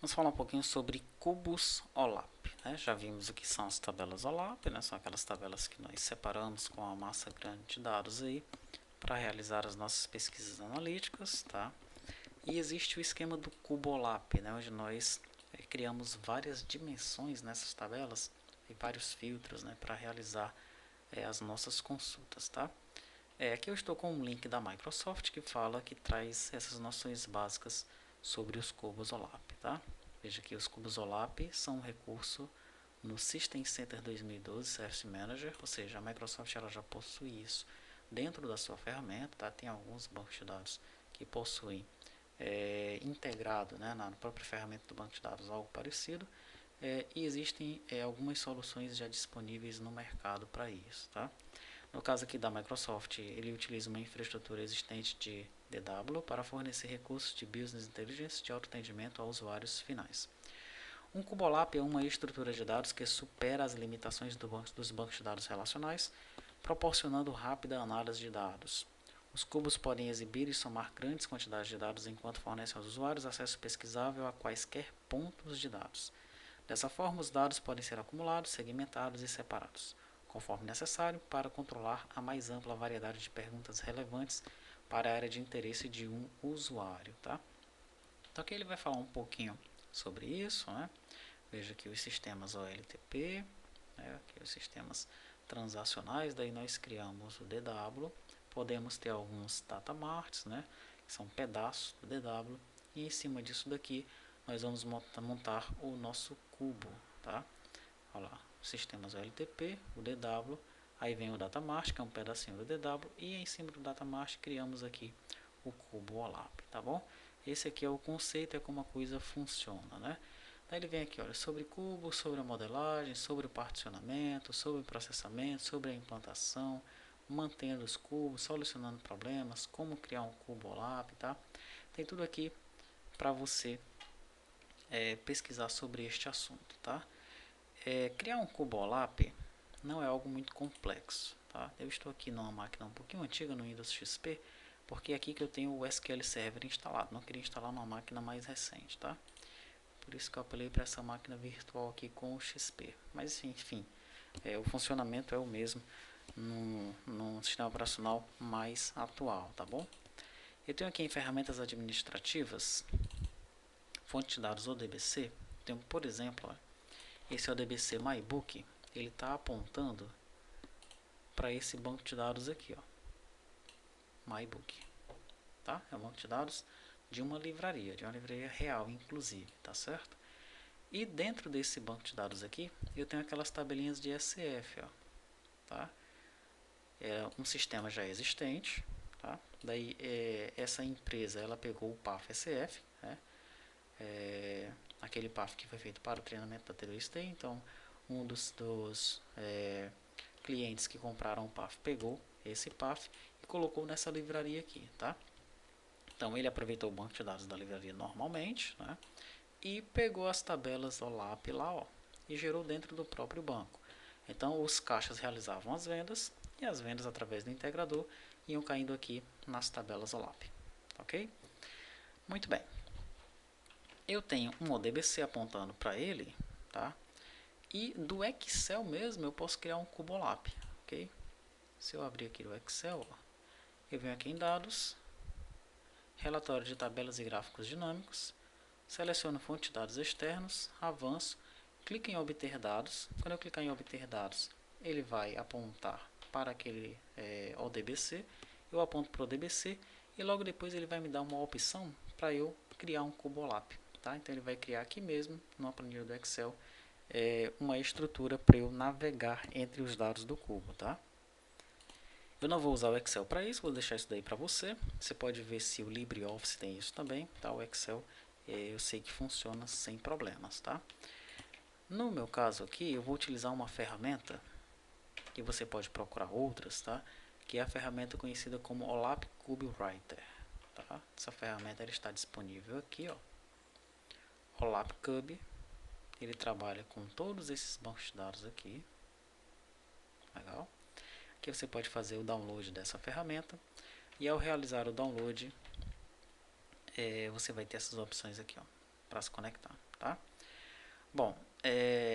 Vamos falar um pouquinho sobre cubos OLAP, né? Já vimos o que são as tabelas OLAP, né? São aquelas tabelas que nós separamos com uma massa grande de dados aí para realizar as nossas pesquisas analíticas, tá? E existe o esquema do cubo OLAP, né? Onde nós criamos várias dimensões nessas tabelas e vários filtros, né? Para realizar as nossas consultas, tá? Aqui eu estou com um link da Microsoft que traz essas noções básicas sobre os cubos OLAP, tá? Veja que os cubos OLAP são um recurso no System Center 2012 Service Manager, ou seja, a Microsoft ela já possui isso dentro da sua ferramenta, tá? Tem alguns bancos de dados que possuem integrado, né, na própria ferramenta do banco de dados algo parecido, e existem algumas soluções já disponíveis no mercado para isso, tá? No caso aqui da Microsoft, ele utiliza uma infraestrutura existente de DW para fornecer recursos de Business Intelligence de autoatendimento a usuários finais. Um CuboLab é uma estrutura de dados que supera as limitações dos bancos de dados relacionais, proporcionando rápida análise de dados. Os cubos podem exibir e somar grandes quantidades de dados enquanto fornecem aos usuários acesso pesquisável a quaisquer pontos de dados. Dessa forma, os dados podem ser acumulados, segmentados e separados, conforme necessário, para controlar a mais ampla variedade de perguntas relevantes para a área de interesse de um usuário, tá? Então aqui ele vai falar um pouquinho sobre isso, né? Veja aqui os sistemas OLTP, né? Aqui os sistemas transacionais, daí nós criamos o DW, podemos ter alguns datamarts, né? Que são pedaços do DW, e em cima disso daqui nós vamos montar o nosso cubo, tá? Olha lá, sistemas OLTP, o DW, aí vem o datamart, que é um pedacinho do DW, e em cima do datamart criamos aqui o cubo OLAP, tá bom? Esse aqui é o conceito, é como a coisa funciona, né? Daí ele vem aqui, olha, sobre cubo, sobre a modelagem, sobre o particionamento, sobre o processamento, sobre a implantação, mantendo os cubos, solucionando problemas, como criar um cubo OLAP, tá? Tem tudo aqui para você pesquisar sobre este assunto, tá? Criar um cubo OLAP não é algo muito complexo, tá? Eu estou aqui numa máquina um pouquinho antiga, no Windows XP, porque é aqui que eu tenho o SQL Server instalado. Não queria instalar numa máquina mais recente, tá? Por isso que eu apelei para essa máquina virtual aqui com o XP. Mas enfim, o funcionamento é o mesmo num sistema operacional mais atual, tá bom? Eu tenho aqui em ferramentas administrativas, fonte de dados ODBC. Tenho, por exemplo, esse ODBC MyBook, ele está apontando para esse banco de dados aqui, ó, MyBook, tá? É um banco de dados de uma livraria real, inclusive, tá certo? E dentro desse banco de dados aqui, eu tenho aquelas tabelinhas de SF, ó, tá? É um sistema já existente, tá? Daí essa empresa ela pegou o PAF SF, né? Aquele PAF que foi feito para o treinamento da terrorista. Então um dos clientes que compraram o PAF pegou esse PAF e colocou nessa livraria aqui, tá? Então ele aproveitou o banco de dados da livraria normalmente, né? E pegou as tabelas OLAP lá, ó, e gerou dentro do próprio banco. Então os caixas realizavam as vendas e as vendas através do integrador iam caindo aqui nas tabelas OLAP, ok? Muito bem. Eu tenho um ODBC apontando para ele, tá? E do Excel mesmo eu posso criar um cubo OLAP, ok? Se eu abrir aqui o Excel, ó, eu venho aqui em dados, relatório de tabelas e gráficos dinâmicos, seleciono fonte de dados externos, avanço, clico em obter dados. Quando eu clicar em obter dados, ele vai apontar para aquele ODBC, eu aponto para o ODBC e logo depois ele vai me dar uma opção para eu criar um cubo OLAP, tá? Então ele vai criar aqui mesmo, numa planilha do Excel, uma estrutura para eu navegar entre os dados do cubo, tá? Eu não vou usar o Excel para isso, vou deixar isso daí para você. Você pode ver se o LibreOffice tem isso também, tá? O Excel eu sei que funciona sem problemas, tá? No meu caso aqui, eu vou utilizar uma ferramenta que você pode procurar outras, tá? Que é a ferramenta conhecida como OLAP Cube Writer, tá? Essa ferramenta ela está disponível aqui, ó. OLAP Cube, ele trabalha com todos esses bancos de dados aqui, legal? Aqui você pode fazer o download dessa ferramenta e ao realizar o download, você vai ter essas opções aqui, ó, para se conectar. tá? Bom,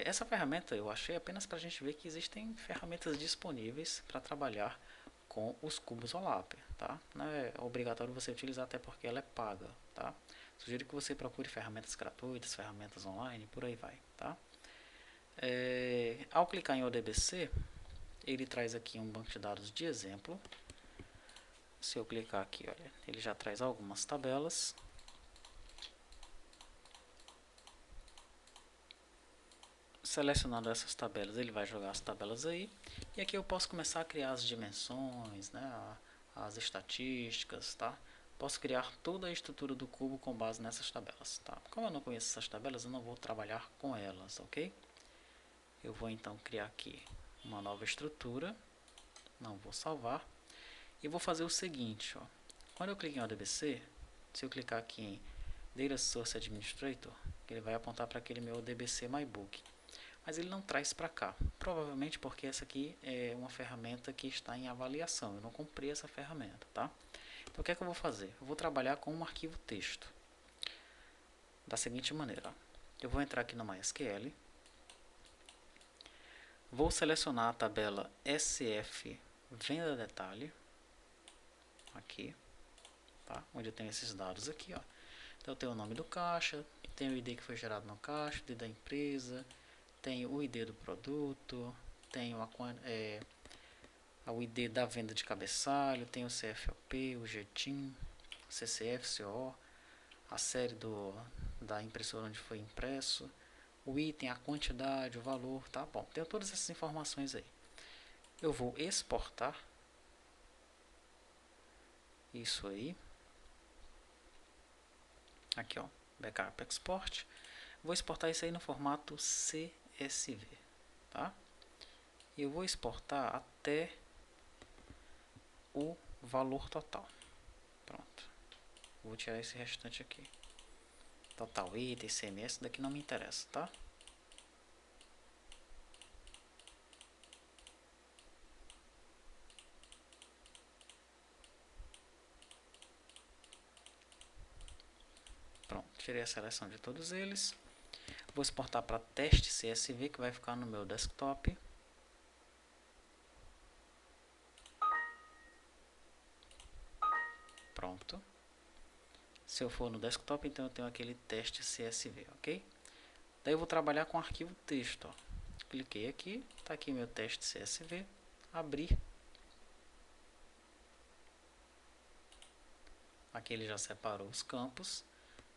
essa ferramenta eu achei apenas para a gente ver que existem ferramentas disponíveis para trabalhar com os cubos OLAP, tá? Não é obrigatório você utilizar, até porque ela é paga, tá? Sugiro que você procure ferramentas gratuitas, ferramentas online, por aí vai, tá? Ao clicar em ODBC, ele traz aqui um banco de dados de exemplo. Se eu clicar aqui, olha, ele já traz algumas tabelas. Selecionando essas tabelas, ele vai jogar as tabelas aí. E aqui eu posso começar a criar as dimensões, né, as estatísticas, tá? Posso criar toda a estrutura do cubo com base nessas tabelas, tá? Como eu não conheço essas tabelas, eu não vou trabalhar com elas, ok? Eu vou então criar aqui uma nova estrutura, não vou salvar, e vou fazer o seguinte, ó. Quando eu clico em ODBC, se eu clicar aqui em Data Source Administrator, ele vai apontar para aquele meu ODBC MyBook. Mas ele não traz para cá, provavelmente porque essa aqui é uma ferramenta que está em avaliação, eu não comprei essa ferramenta, tá? Então o que é que eu vou fazer? Eu vou trabalhar com um arquivo texto, da seguinte maneira, ó. Eu vou entrar aqui no MySQL, vou selecionar a tabela SF Venda Detalhe, aqui, tá? Onde eu tenho esses dados aqui, ó. Então eu tenho o nome do caixa, tenho o ID que foi gerado no caixa, o ID da empresa, tem o ID do produto, tem o ID da venda de cabeçalho, tem o CFOP, o GTIM, CCF, CO, a série da impressora onde foi impresso, o item, a quantidade, o valor, tá bom. Tenho todas essas informações aí. Eu vou exportar isso aí. Aqui, ó, Backup Export. Vou exportar isso aí no formato CSV, tá? E eu vou exportar até o valor total. Pronto. Vou tirar esse restante aqui. Total item, CMS, daqui não me interessa, tá? Pronto, tirei a seleção de todos eles. Vou exportar para teste CSV, que vai ficar no meu desktop. Pronto. Se eu for no desktop, então eu tenho aquele teste CSV, ok? Daí eu vou trabalhar com arquivo texto, ó. Cliquei aqui, está aqui meu teste CSV, abrir. Aqui ele já separou os campos.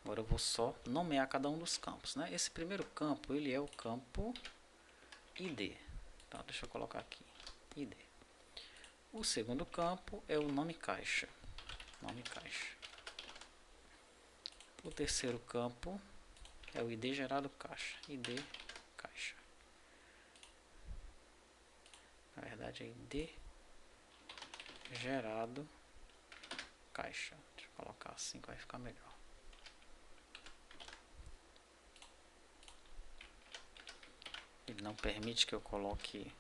Agora eu vou só nomear cada um dos campos, né? Esse primeiro campo, ele é o campo ID. Então, deixa eu colocar aqui, ID. O segundo campo é o nome caixa. Nome caixa. O terceiro campo é o ID gerado caixa. ID caixa. Na verdade é ID gerado caixa. Deixa eu colocar assim que vai ficar melhor. Ele não permite que eu coloque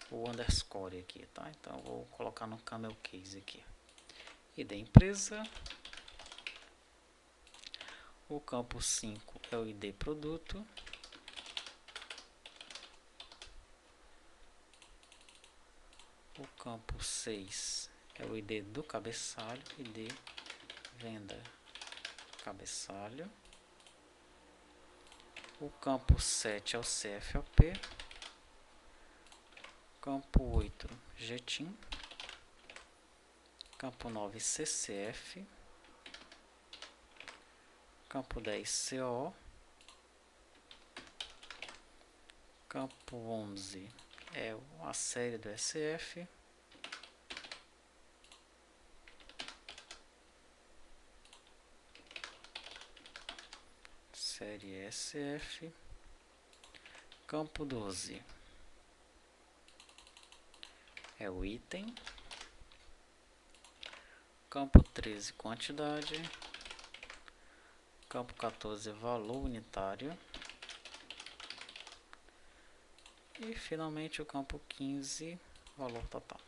o underscore aqui, tá? Então eu vou colocar no camel case aqui. ID empresa. O campo 5 é o ID produto. O campo 6 é o ID do cabeçalho, ID venda cabeçalho. O campo 7 é o CFOP. Campo 8, GTIM. Campo 9, CCF. Campo 10, CO. Campo 11 é a série do SF. Série SF. Campo 12 é o item. Campo 13, quantidade. Campo 14, valor unitário. E finalmente o campo 15, valor total.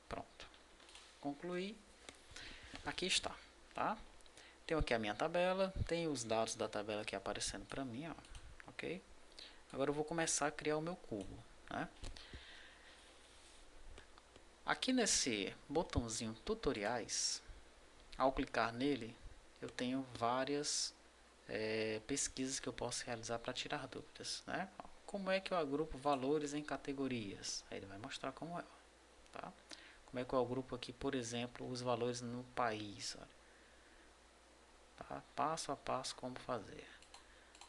Pronto. Concluí. aqui está, tá? Tenho aqui a minha tabela, tenho os dados da tabela aqui aparecendo para mim, ó, ok? Agora eu vou começar a criar o meu cubo, né? Aqui nesse botãozinho tutoriais, ao clicar nele, eu tenho várias pesquisas que eu posso realizar para tirar dúvidas, né? Como é que eu agrupo valores em categorias? Aí ele vai mostrar como é, tá? Como é que eu agrupo aqui, por exemplo, os valores no país, olha, tá? Passo a passo como fazer.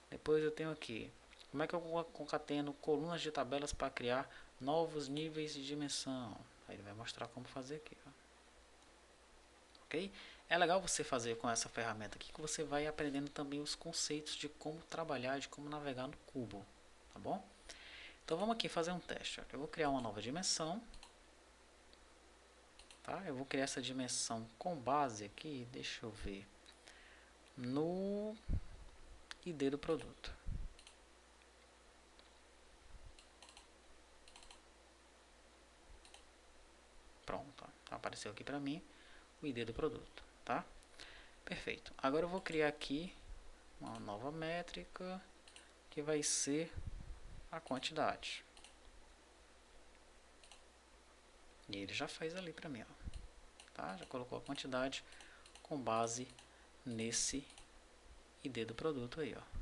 Depois eu tenho aqui, como é que eu concateno colunas de tabelas para criar novos níveis de dimensão? Aí ele vai mostrar como fazer aqui, ó. Ok? É legal você fazer com essa ferramenta aqui, que você vai aprendendo também os conceitos de como trabalhar, de como navegar no cubo, tá bom? Então vamos aqui fazer um teste. Eu vou criar uma nova dimensão, tá? Eu vou criar essa dimensão com base aqui, deixa eu ver, no ID do produto. Pronto, ó, apareceu aqui para mim o ID do produto, tá? Perfeito. Agora eu vou criar aqui uma nova métrica que vai ser a quantidade. E ele já faz ali para mim, ó, tá? Já colocou a quantidade com base nesse ID do produto aí, ó.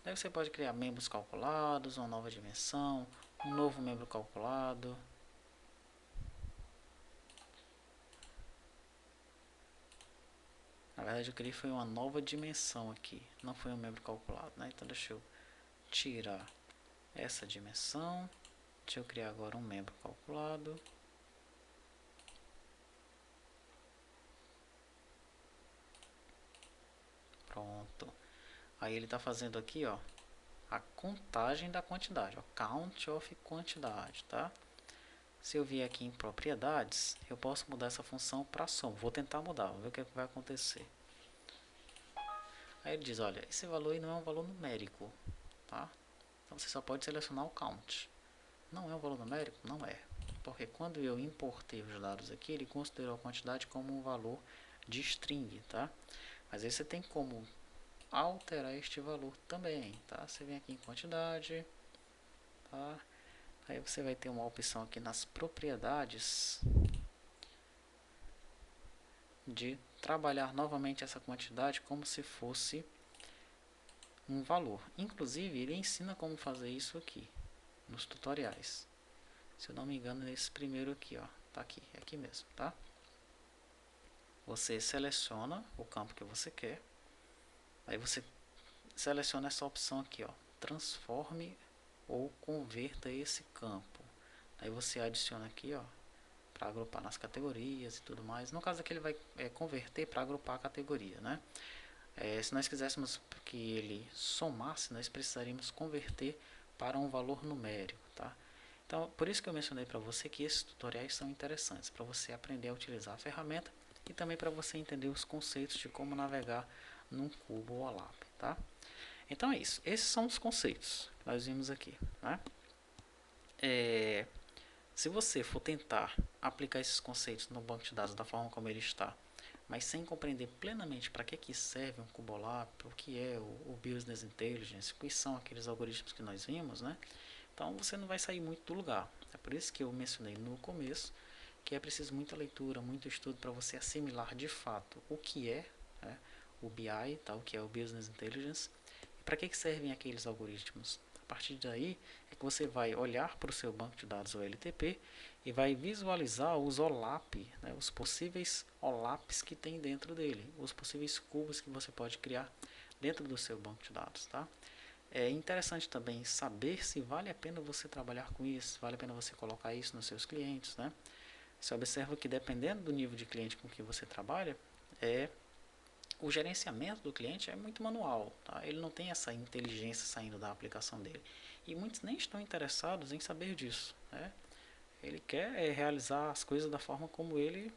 Daí você pode criar membros calculados, uma nova dimensão, um novo membro calculado. Na verdade eu criei foi uma nova dimensão aqui, não foi um membro calculado, né? Então deixa eu tirar essa dimensão. Deixa eu criar agora um membro calculado. Pronto. Aí ele está fazendo aqui, ó, a contagem da quantidade, ó, count of quantidade, tá? Se eu vier aqui em propriedades, eu posso mudar essa função para soma. Vou tentar mudar, vamos ver o que vai acontecer. Aí ele diz, olha, esse valor aí não é um valor numérico, tá? Então você só pode selecionar o count. Não é um valor numérico? Não é. Porque quando eu importei os dados aqui, ele considerou a quantidade como um valor de string, tá? Mas aí você tem como alterar este valor também, tá? Você vem aqui em quantidade, tá? Aí você vai ter uma opção aqui nas propriedades de trabalhar novamente essa quantidade como se fosse um valor. Inclusive, ele ensina como fazer isso aqui, nos tutoriais. Se eu não me engano, nesse primeiro aqui, ó. Tá aqui, é aqui mesmo, tá? Você seleciona o campo que você quer. Aí você seleciona essa opção aqui, ó. Transforme ou converta esse campo. Aí você adiciona aqui, ó, para agrupar nas categorias e tudo mais. No caso aqui ele vai converter para agrupar a categoria, né? Se nós quiséssemos que ele somasse, nós precisaríamos converter para um valor numérico, tá? Então, por isso que eu mencionei para você que esses tutoriais são interessantes, para você aprender a utilizar a ferramenta e também para você entender os conceitos de como navegar num cubo ou OLAP, tá? Então é isso, esses são os conceitos que nós vimos aqui, né? Se você for tentar aplicar esses conceitos no banco de dados da forma como ele está, mas sem compreender plenamente para que serve um cubolap, o que é o Business Intelligence, quais são aqueles algoritmos que nós vimos, né? Então você não vai sair muito do lugar. É por isso que eu mencionei no começo que é preciso muita leitura, muito estudo para você assimilar de fato o que é, né, o BI, tá, o que é o Business Intelligence, e para que servem aqueles algoritmos. A partir daí é que você vai olhar para o seu banco de dados OLTP e vai visualizar os OLAP, né, os possíveis OLAPs que tem dentro dele, os possíveis cubos que você pode criar dentro do seu banco de dados, tá? É interessante também saber se vale a pena você trabalhar com isso, vale a pena você colocar isso nos seus clientes, né? Você observa que dependendo do nível de cliente com que você trabalha, o gerenciamento do cliente é muito manual, tá? Ele não tem essa inteligência saindo da aplicação dele. E muitos nem estão interessados em saber disso, né? Ele quer realizar as coisas da forma como ele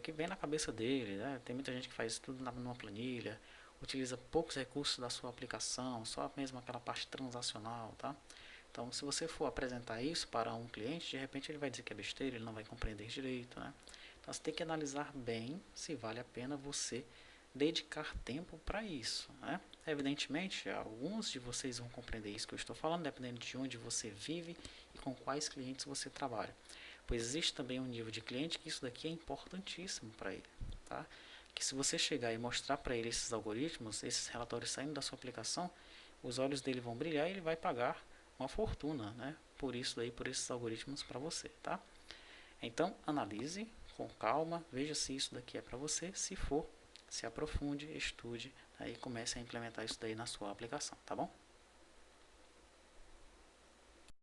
que vem na cabeça dele, né? Tem muita gente que faz tudo numa planilha, utiliza poucos recursos da sua aplicação, só mesmo aquela parte transacional, tá? Então, se você for apresentar isso para um cliente, de repente ele vai dizer que é besteira, ele não vai compreender direito, né? Então, você tem que analisar bem se vale a pena você dedicar tempo para isso, né? Evidentemente, alguns de vocês vão compreender isso que eu estou falando, dependendo de onde você vive e com quais clientes você trabalha. Pois existe também um nível de cliente que isso daqui é importantíssimo para ele, tá? Que se você chegar e mostrar para ele esses algoritmos, esses relatórios saindo da sua aplicação, os olhos dele vão brilhar e ele vai pagar uma fortuna, né? Por isso daí, por esses algoritmos para você, tá? Então, analise com calma, veja se isso daqui é para você, se for, se aprofunde, estude, aí comece a implementar isso daí na sua aplicação, tá bom?